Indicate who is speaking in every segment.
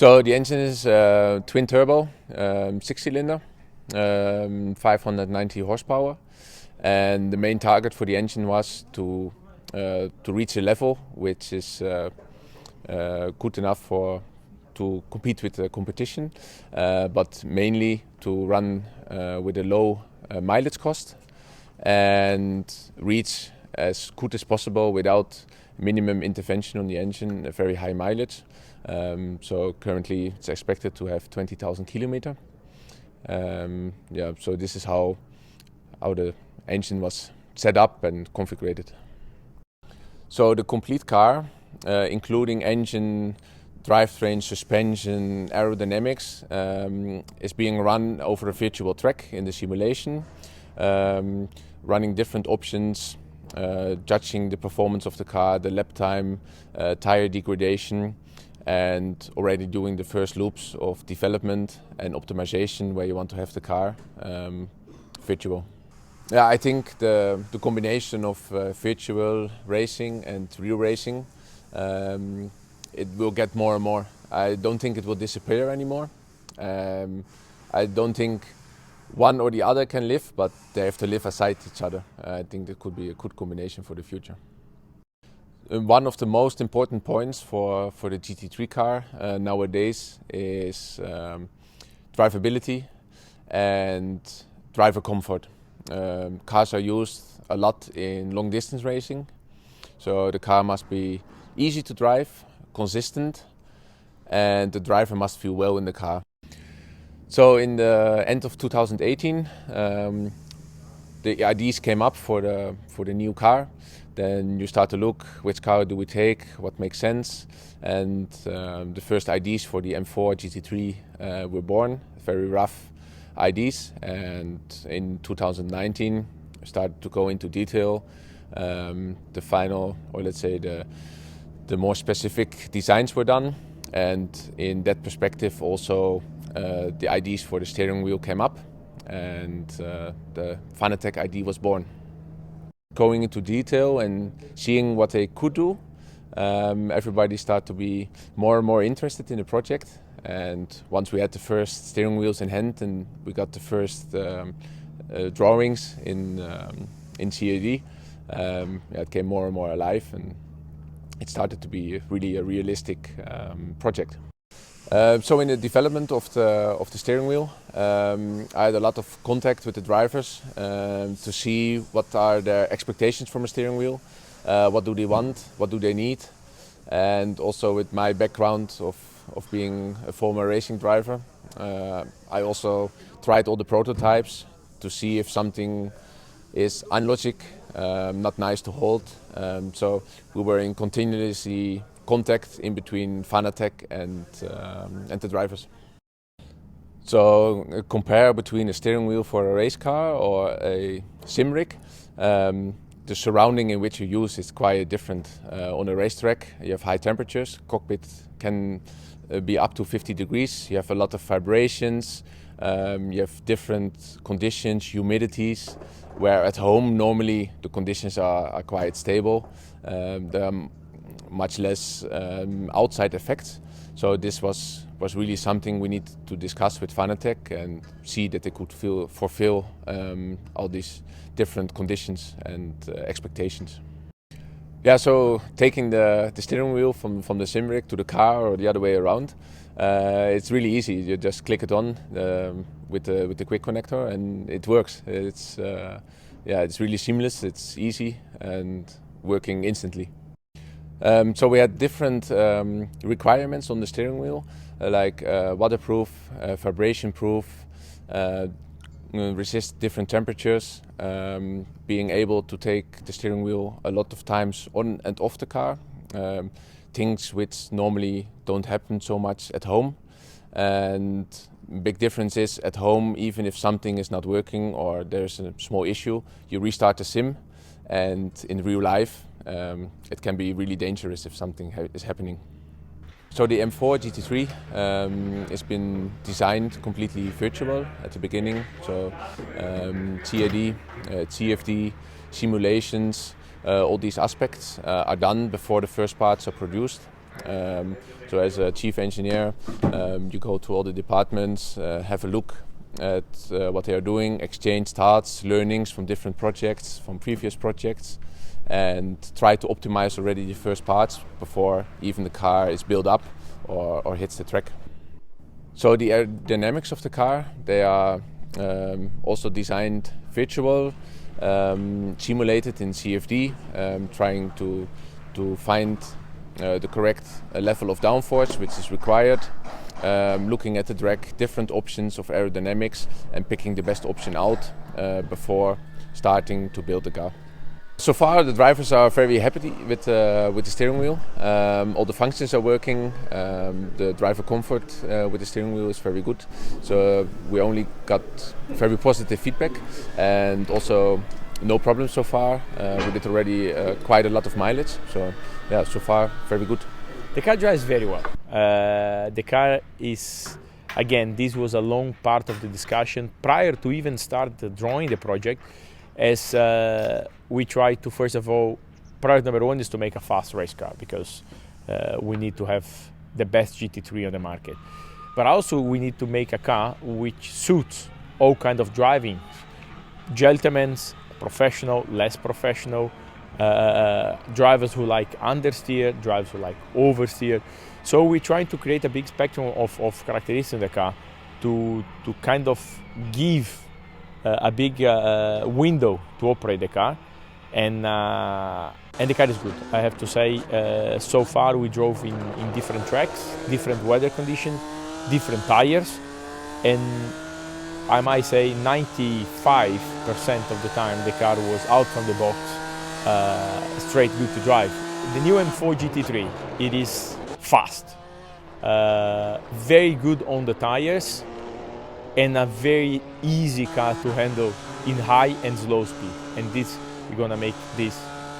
Speaker 1: So the engine is twin turbo, 6-cylinder, 590 horsepower, and the main target for the engine was to reach a level which is good enough to compete with the competition, but mainly to run with a low mileage cost and reach as good as possible without minimum intervention on the engine, a very high mileage. So currently it's expected to have 20,000 kilometers. So this is how the engine was set up and configured. So the complete car, including engine, drivetrain, suspension, aerodynamics, is being run over a virtual track in the simulation, running different options, judging the performance of the car, the lap time, tire degradation, and already doing the first loops of development and optimization where you want to have the car virtual. Yeah, I think the combination of virtual racing and real racing, it will get more and more. I don't think it will disappear anymore. I don't think one or the other can live, but they have to live aside each other. I think that could be a good combination for the future. One of the most important points for the GT3 car nowadays is drivability and driver comfort. Cars are used a lot in long distance racing, so the car must be easy to drive, consistent, and the driver must feel well in the car. So in the end of 2018, the ideas came up for the new car. Then you start to look, which car do we take, what makes sense, and the first ideas for the M4 GT3 were born, very rough ideas, and in 2019 I started to go into detail. The final, or let's say the more specific designs were done, and in that perspective also the ideas for the steering wheel came up, and the FANATEC ID was born. Going into detail and seeing what they could do, everybody started to be more and more interested in the project. And once we had the first steering wheels in hand and we got the first drawings in CAD, it came more and more alive, and it started to be really a realistic project. So in the development of the steering wheel, I had a lot of contact with the drivers to see what are their expectations from a steering wheel, what do they want, what do they need, and also with my background of being a former racing driver, I also tried all the prototypes to see if something is unlogic, not nice to hold. So we were in continuously contact in between FANATEC and the drivers. So compare between a steering wheel for a race car or a sim rig. The surrounding in which you use is quite different. On a racetrack you have high temperatures, cockpit can be up to 50 degrees, you have a lot of vibrations, you have different conditions, humidities, where at home normally the conditions are quite stable. There are much less outside effects. So this was really something we need to discuss with FANATEC and see that they could fulfill all these different conditions and expectations. Yeah, so taking the steering wheel from the sim rig to the car or the other way around, it's really easy. You just click it on with the quick connector and it works. It's really seamless, it's easy and working instantly. So we had different requirements on the steering wheel, like waterproof, vibration proof, resist different temperatures, being able to take the steering wheel a lot of times on and off the car, things which normally don't happen so much at home. And big difference is at home, even if something is not working or there's a small issue, you restart the sim, and in real life it can be really dangerous if something is happening. So the M4 GT3 has been designed completely virtual at the beginning. So CAD, CFD, simulations, all these aspects are done before the first parts are produced. So as a chief engineer, you go to all the departments, have a look at what they are doing, exchange thoughts, learnings from different projects, from previous projects, and try to optimize already the first parts before even the car is built up or hits the track. So the aerodynamics of the car, they are also designed virtual, simulated in CFD, trying to find the correct level of downforce which is required, looking at the track, different options of aerodynamics, and picking the best option out before starting to build the car. So far the drivers are very happy with the steering wheel. All the functions are working, the driver comfort with the steering wheel is very good. So we only got very positive feedback, and also no problems so far. We did already quite a lot of mileage, so yeah, so far very good.
Speaker 2: The car drives very well. The car is, again, this was a long part of the discussion prior to even start drawing the project, as we try to, first of all, priority number one is to make a fast race car, because we need to have the best GT3 on the market. But also we need to make a car which suits all kinds of driving, gentlemen, professional, less professional, drivers who like understeer, drivers who like oversteer. So we're trying to create a big spectrum of characteristics in the car to kind of give a big window to operate the car, and the car is good. I have to say, so far we drove in different tracks, different weather conditions, different tires, and I might say 95% of the time the car was out from the box, straight good to drive. The new M4 GT3, it is fast, very good on the tires, and a very easy car to handle in high and slow speed. And this is gonna make this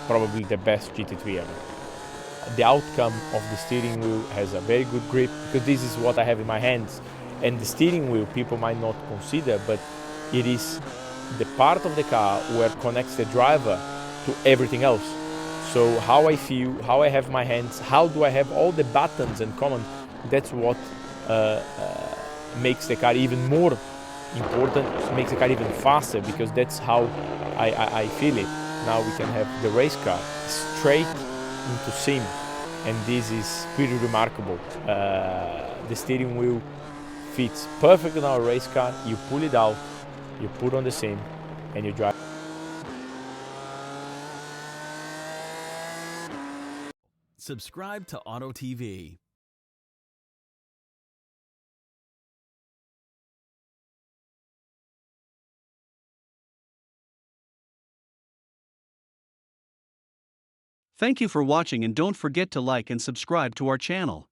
Speaker 2: probably the best GT3 ever. The outcome of the steering wheel has a very good grip, because this is what I have in my hands. And the steering wheel people might not consider, but it is the part of the car where connects the driver to everything else. So how I feel, how I have my hands, how do I have all the buttons and commands, that's what makes the car even more important, makes the car even faster, because that's how I feel it. Now we can have the race car straight into sim, and this is pretty remarkable. The steering wheel fits perfectly on our race car. You pull it out, you put on the sim, and you drive.
Speaker 3: Subscribe to Auto TV.
Speaker 4: Thank you for watching, and don't forget to like and subscribe to our channel.